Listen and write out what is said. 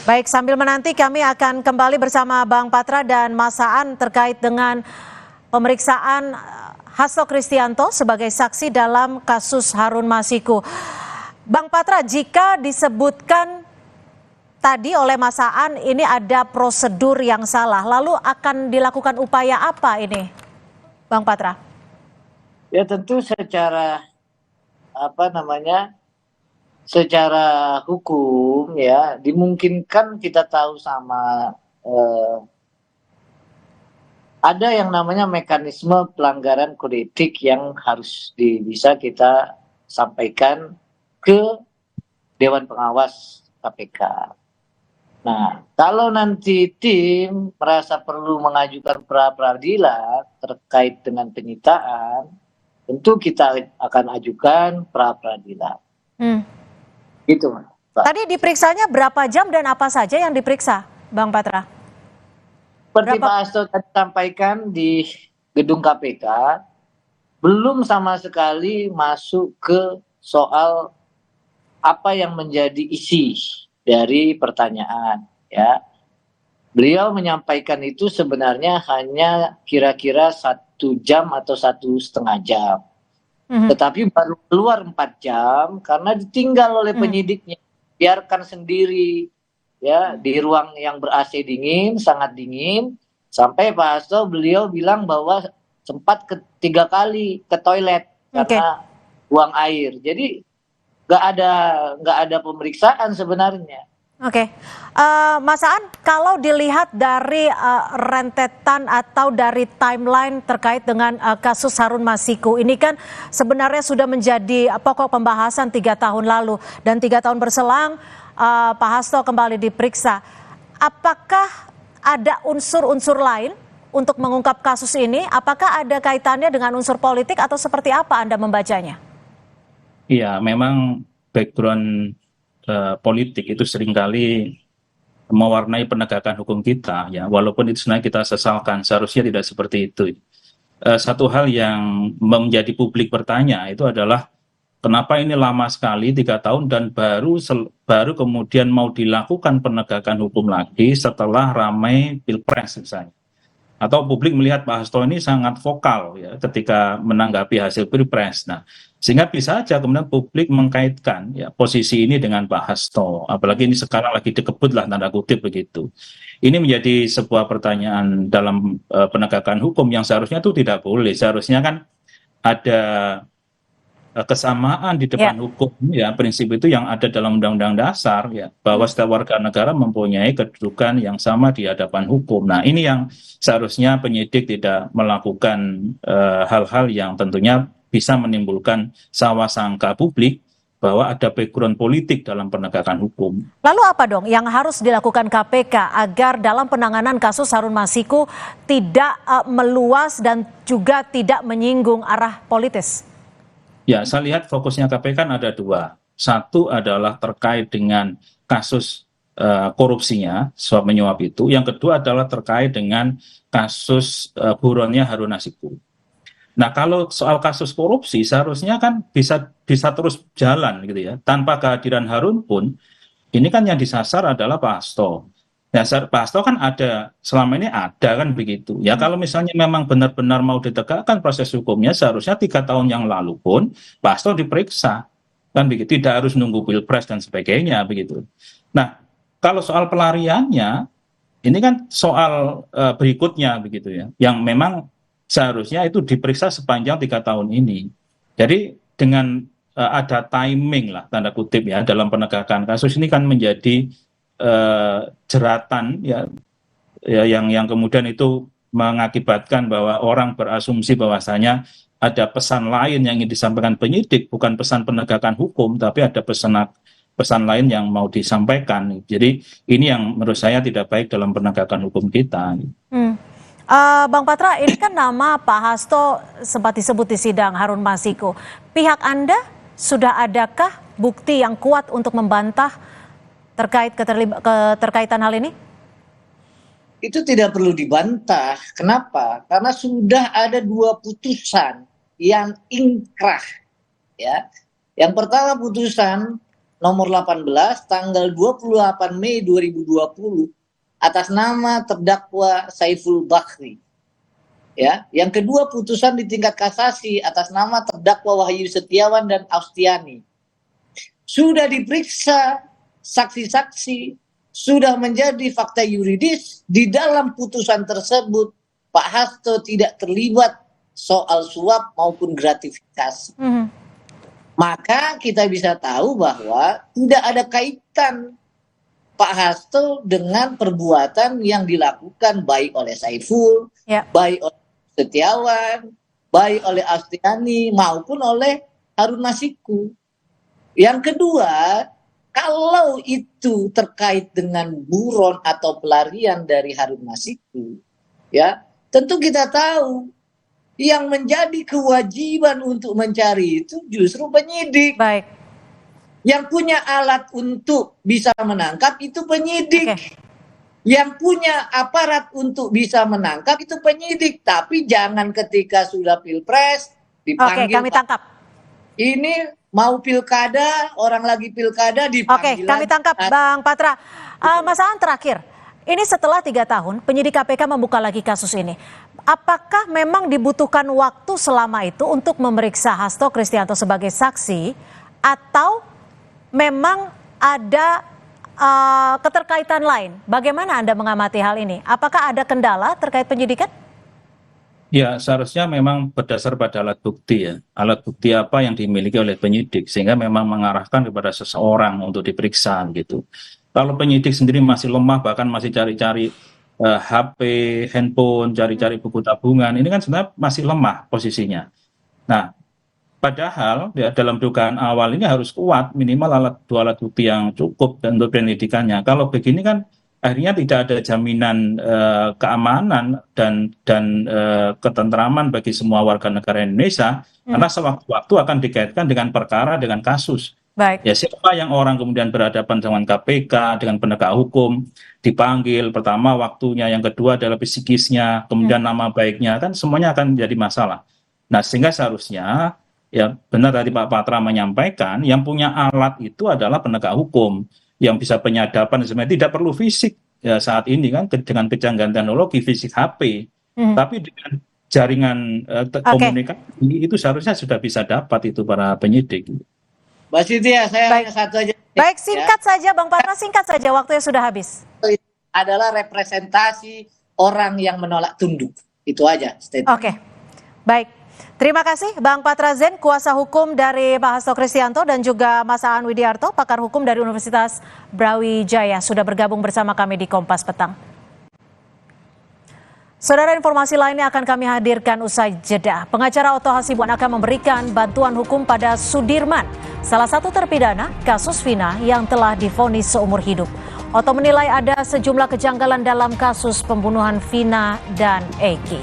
Baik, sambil menanti kami akan kembali bersama Bang Patra dan Mas Aan terkait dengan pemeriksaan Hasto Kristianto sebagai saksi dalam kasus Harun Masiku. Bang Patra, jika disebutkan tadi oleh Mas Aan ini ada prosedur yang salah, lalu akan dilakukan upaya apa ini, Bang Patra? Ya tentu secara hukum ya dimungkinkan kita tahu sama ada yang namanya mekanisme pelanggaran kode etik yang harus bisa kita sampaikan ke Dewan Pengawas KPK. Nah, kalau nanti tim merasa perlu mengajukan pra peradilan terkait dengan penyitaan, tentu kita akan ajukan pra peradilan. Gitu, Pak. Tadi diperiksanya berapa jam dan apa saja yang diperiksa, Bang Patra? Seperti Pak Hasto tadi sampaikan di gedung KPK, belum sama sekali masuk ke soal apa yang menjadi isi dari pertanyaan. Ya, beliau menyampaikan itu sebenarnya hanya kira-kira 1 jam atau 1,5 jam. Tetapi baru keluar 4 jam karena ditinggal oleh penyidiknya, biarkan sendiri ya di ruang yang ber-AC dingin, sangat dingin, sampai Pak Hasto beliau bilang bahwa sempat 3 kali ke toilet karena buang air. Jadi nggak ada pemeriksaan sebenarnya. Oke, Mas Aan, kalau dilihat dari rentetan atau dari timeline terkait dengan kasus Harun Masiku, ini kan sebenarnya sudah menjadi pokok pembahasan 3 tahun lalu, dan 3 tahun berselang Pak Hasto kembali diperiksa. Apakah ada unsur-unsur lain untuk mengungkap kasus ini? Apakah ada kaitannya dengan unsur politik atau seperti apa Anda membacanya? Iya, memang background politik itu seringkali mewarnai penegakan hukum kita, ya, walaupun itu sebenarnya kita sesalkan, seharusnya tidak seperti itu. Satu hal yang menjadi publik bertanya itu adalah kenapa ini lama sekali 3 tahun dan baru kemudian mau dilakukan penegakan hukum lagi setelah ramai pilpres misalnya. Atau publik melihat Pak Hasto ini sangat vokal ya ketika menanggapi hasil pilpres. Nah, sehingga bisa saja kemudian publik mengkaitkan ya posisi ini dengan Pak Hasto. Apalagi ini sekarang lagi dikebut lah tanda kutip begitu. Ini menjadi sebuah pertanyaan dalam penegakan hukum yang seharusnya itu tidak boleh. Seharusnya kan ada kesamaan di depan hukum ya, prinsip itu yang ada dalam Undang-Undang Dasar ya, bahwa setiap warga negara mempunyai kedudukan yang sama di hadapan hukum. Nah, ini yang seharusnya penyidik tidak melakukan hal-hal yang tentunya bisa menimbulkan sangka publik bahwa ada background politik dalam penegakan hukum. Lalu apa dong yang harus dilakukan KPK agar dalam penanganan kasus Harun Masiku tidak meluas dan juga tidak menyinggung arah politis? Ya, saya lihat fokusnya KPK kan ada 2. Satu adalah terkait dengan kasus korupsinya, suap menyuap itu. Yang kedua adalah terkait dengan kasus buronnya Harun Masiku. Nah, kalau soal kasus korupsi seharusnya kan bisa terus jalan gitu ya. Tanpa kehadiran Harun pun, ini kan yang disasar adalah Pak Hasto. Dasar Pak Hasto kan ada, selama ini ada kan begitu. Ya kalau misalnya memang benar-benar mau ditegakkan proses hukumnya, seharusnya 3 tahun yang lalu pun Pak Hasto diperiksa. Kan begitu, tidak harus nunggu pilpres dan sebagainya begitu. Nah, kalau soal pelariannya, ini kan soal berikutnya begitu ya, yang memang seharusnya itu diperiksa sepanjang 3 tahun ini. Jadi dengan ada timing lah tanda kutip ya dalam penegakan kasus ini kan menjadi jeratan ya yang kemudian itu mengakibatkan bahwa orang berasumsi bahwasanya ada pesan lain yang ingin disampaikan penyidik, bukan pesan penegakan hukum, tapi ada pesan lain yang mau disampaikan. Jadi ini yang menurut saya tidak baik dalam penegakan hukum kita. Bang Patra, ini kan nama Pak Hasto sempat disebut di sidang Harun Masiku. Pihak Anda sudah adakah bukti yang kuat untuk membantah terkait keterkaitan hal ini? Itu tidak perlu dibantah. Kenapa? Karena sudah ada 2 putusan yang ingkrah. Ya, yang pertama putusan nomor 18 tanggal 28 Mei 2020 atas nama terdakwa Saiful Bahri. Ya, yang kedua putusan di tingkat kasasi atas nama terdakwa Wahyu Setiawan dan Austiani. Sudah diperiksa saksi-saksi, sudah menjadi fakta yuridis di dalam putusan tersebut Pak Hasto tidak terlibat soal suap maupun gratifikasi. Maka kita bisa tahu bahwa tidak ada kaitan Pak Hasto dengan perbuatan yang dilakukan baik oleh Saiful, baik oleh Setiawan, baik oleh Austiani maupun oleh Harun Masiku. Yang kedua, kalau itu terkait dengan buron atau pelarian dari Harun Masiku, ya tentu kita tahu yang menjadi kewajiban untuk mencari itu justru penyidik. Baik. Yang punya alat untuk bisa menangkap itu penyidik. Yang punya aparat untuk bisa menangkap itu penyidik. Tapi jangan ketika sudah pilpres dipanggil. Oke, kami tangkap. Ini mau pilkada, orang lagi pilkada dipanggil. Oke, kami tangkap Bang Patra. Mas Aan terakhir, ini setelah 3 tahun penyidik KPK membuka lagi kasus ini. Apakah memang dibutuhkan waktu selama itu untuk memeriksa Hasto Kristianto sebagai saksi atau memang ada keterkaitan lain? Bagaimana Anda mengamati hal ini? Apakah ada kendala terkait penyidikan? Ya, seharusnya memang berdasar pada alat bukti ya. Alat bukti apa yang dimiliki oleh penyidik sehingga memang mengarahkan kepada seseorang untuk diperiksa gitu. Kalau penyidik sendiri masih lemah, bahkan masih cari-cari HP, handphone, cari-cari buku tabungan, ini kan sebenarnya masih lemah posisinya. Nah, padahal ya, dalam dugaan awal ini harus kuat, minimal dua alat bukti yang cukup dan untuk penyelidikannya. Kalau begini kan akhirnya tidak ada jaminan keamanan dan ketentraman bagi semua warga negara Indonesia, karena sewaktu-waktu akan dikaitkan dengan perkara, dengan kasus. Baik. Ya siapa yang orang kemudian berhadapan dengan KPK, dengan penegak hukum, dipanggil, pertama waktunya, yang kedua adalah psikisnya, kemudian nama baiknya, kan semuanya akan menjadi masalah. Nah sehingga seharusnya, ya benar tadi Pak Patra menyampaikan, yang punya alat itu adalah penegak hukum, yang bisa penyadapan sebenarnya tidak perlu fisik ya saat ini kan dengan kecanggihan teknologi fisik HP, tapi dengan jaringan komunikasi itu seharusnya sudah bisa dapat itu para penyidik. Mbak Cynthia, saya hanya satu aja. Baik, singkat saja Bang Patra, singkat saja, waktunya sudah habis. Adalah representasi orang yang menolak tunduk, itu aja statement. Oke, baik. Terima kasih Bang Patra Zen, kuasa hukum dari Pak Hasto Kristianto, dan juga Mas Aan Widiarto, pakar hukum dari Universitas Brawijaya, sudah bergabung bersama kami di Kompas Petang. Saudara, informasi lainnya akan kami hadirkan usai jeda. Pengacara Otto Hasibuan akan memberikan bantuan hukum pada Sudirman, salah satu terpidana kasus Vina yang telah divonis seumur hidup. Otto menilai ada sejumlah kejanggalan dalam kasus pembunuhan Vina dan Eki.